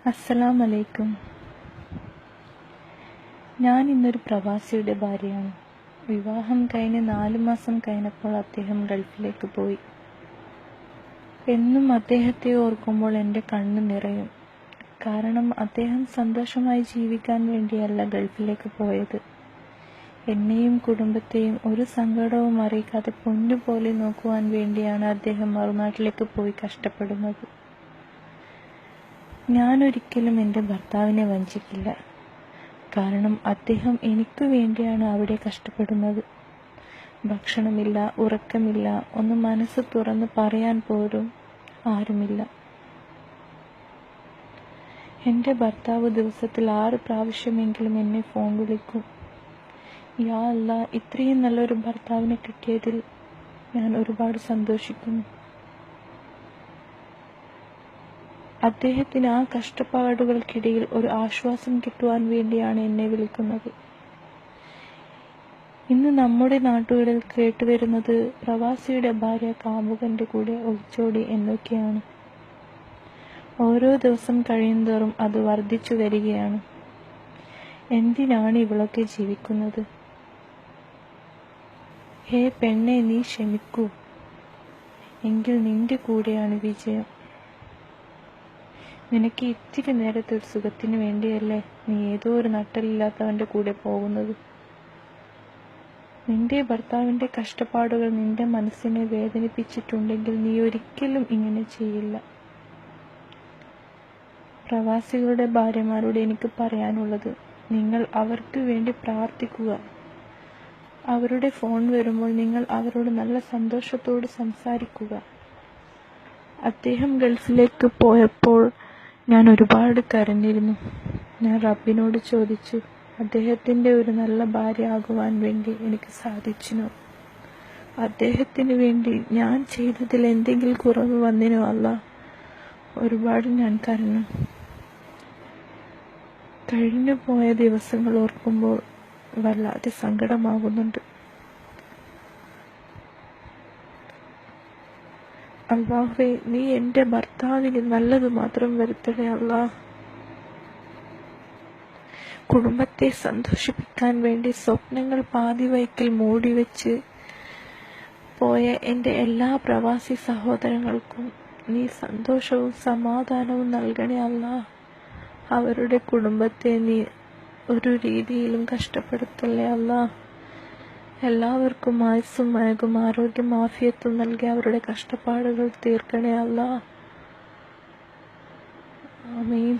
അസ്സലാമു അലൈക്കും. ഞാൻ ഇന്നൊരു പ്രവാസിയുടെ ഭാര്യയാണ്. വിവാഹം കഴിഞ്ഞ് 4 മാസം കഴിഞ്ഞപ്പോൾ അദ്ദേഹം ഗൾഫിലേക്ക് പോയി. എന്നും അദ്ദേഹത്തെ ഓർക്കുമ്പോൾ എൻ്റെ കണ്ണ് നിറയും. കാരണം അദ്ദേഹം സന്തോഷമായി ജീവിക്കാൻ വേണ്ടിയല്ല ഗൾഫിലേക്ക് പോയത്. എന്നെയും കുടുംബത്തെയും ഒരു സങ്കടവും അറിയിക്കാതെ പൊന്നുപോലെ നോക്കുവാൻ വേണ്ടിയാണ് അദ്ദേഹം മറുനാട്ടിലേക്ക് പോയി കഷ്ടപ്പെടുന്നത്. ഞാനൊരിക്കലും എൻ്റെ ഭർത്താവിനെ വഞ്ചിക്കില്ല. കാരണം അദ്ദേഹം എനിക്ക് വേണ്ടിയാണ് അവിടെ കഷ്ടപ്പെടുന്നത്. ഭക്ഷണമില്ല, ഉറക്കമില്ല, ഒന്ന് മനസ്സ് തുറന്ന് പറയാൻ പോലും ആരുമില്ല. എൻ്റെ ഭർത്താവ് ദിവസത്തിൽ 6 പ്രാവശ്യമെങ്കിലും എന്നെ ഫോൺ വിളിക്കും. യാ അല്ലാ, ഇത്രയും നല്ലൊരു ഭർത്താവിനെ കിട്ടിയതിൽ ഞാൻ ഒരുപാട് സന്തോഷിക്കുന്നു. അദ്ദേഹത്തിന് ആ കഷ്ടപ്പാടുകൾക്കിടയിൽ ഒരു ആശ്വാസം കിട്ടുവാൻ വേണ്ടിയാണ് എന്നെ വിളിക്കുന്നത്. ഇന്ന് നമ്മുടെ നാട്ടുകളിൽ കേട്ടുവരുന്നത് പ്രവാസിയുടെ ഭാര്യ കാമുകന്റെ കൂടെ ഒളിച്ചോടി എന്നൊക്കെയാണ്. ഓരോ ദിവസം കഴിയുന്തോറും അത് വർദ്ധിച്ചു വരികയാണ്. എന്തിനാണ് ഇവളൊക്കെ ജീവിക്കുന്നത്? ഹേ പെണ്ണെ, നീ ക്ഷമിക്കൂ, എങ്കിൽ നിന്റെ കൂടെയാണ് വിജയം. നിനക്ക് ഇത്തിരി നേരത്തെ ഒരു സുഖത്തിന് വേണ്ടിയല്ലേ നീ ഏതോ ഒരു നട്ടലില്ലാത്തവന്റെ കൂടെ പോകുന്നത്. നിന്റെ ഭർത്താവിന്റെ കഷ്ടപ്പാടുകൾ നിന്റെ മനസ്സിനെ വേദനിപ്പിച്ചിട്ടുണ്ടെങ്കിൽ നീ ഒരിക്കലും ഇങ്ങനെ ചെയ്യില്ല. പ്രവാസികളുടെ ഭാര്യമാരോട് എനിക്ക് പറയാനുള്ളത്, നിങ്ങൾ അവർക്ക് വേണ്ടി പ്രാർത്ഥിക്കുക. അവരുടെ ഫോൺ വരുമ്പോൾ നിങ്ങൾ അവരോട് നല്ല സന്തോഷത്തോട് സംസാരിക്കുക. അദ്ദേഹം ഗൾഫിലേക്ക് പോയപ്പോൾ ഞാൻ ഒരുപാട് കരഞ്ഞിരുന്നു. ഞാൻ റബ്ബിനോട് ചോദിച്ചു, അദ്ദേഹത്തിൻ്റെ ഒരു നല്ല ഭാര്യ ആകുവാൻ വേണ്ടി എനിക്ക് സാധിച്ചിനോ? അദ്ദേഹത്തിന് വേണ്ടി ഞാൻ ചെയ്തതിൽ എന്തെങ്കിലും കുറവ് വന്നിനോ അല്ലാ? ഒരുപാട് ഞാൻ കരഞ്ഞു. കഴിഞ്ഞു പോയ ദിവസങ്ങൾ ഓർക്കുമ്പോൾ വല്ലാതെ സങ്കടമാകുന്നുണ്ട്. അല്ലാഹുവേ, നീ എൻ്റെ ഭർത്താവിന് നല്ലത് മാത്രം വരുത്തണേ അല്ലാ. കുടുംബത്തെ സന്തോഷിപ്പിക്കാൻ വേണ്ടി സ്വപ്നങ്ങൾ പാതി വയ്ക്കൽ മൂടിവെച്ച് പോയ എൻ്റെ എല്ലാ പ്രവാസി സഹോദരങ്ങൾക്കും നീ സന്തോഷവും സമാധാനവും നൽകണേ അല്ലാ. അവരുടെ കുടുംബത്തെ നീ ഒരു രീതിയിലും കഷ്ടപ്പെടുത്തല്ലേ അല്ലാ. എല്ലാവർക്കും ആയുസ്സും മയകും ആരോഗ്യം ആഫിയത്തും നൽകി അവരുടെ കഷ്ടപ്പാടുകൾ തീർക്കണേ അല്ലാ. ആമീൻ.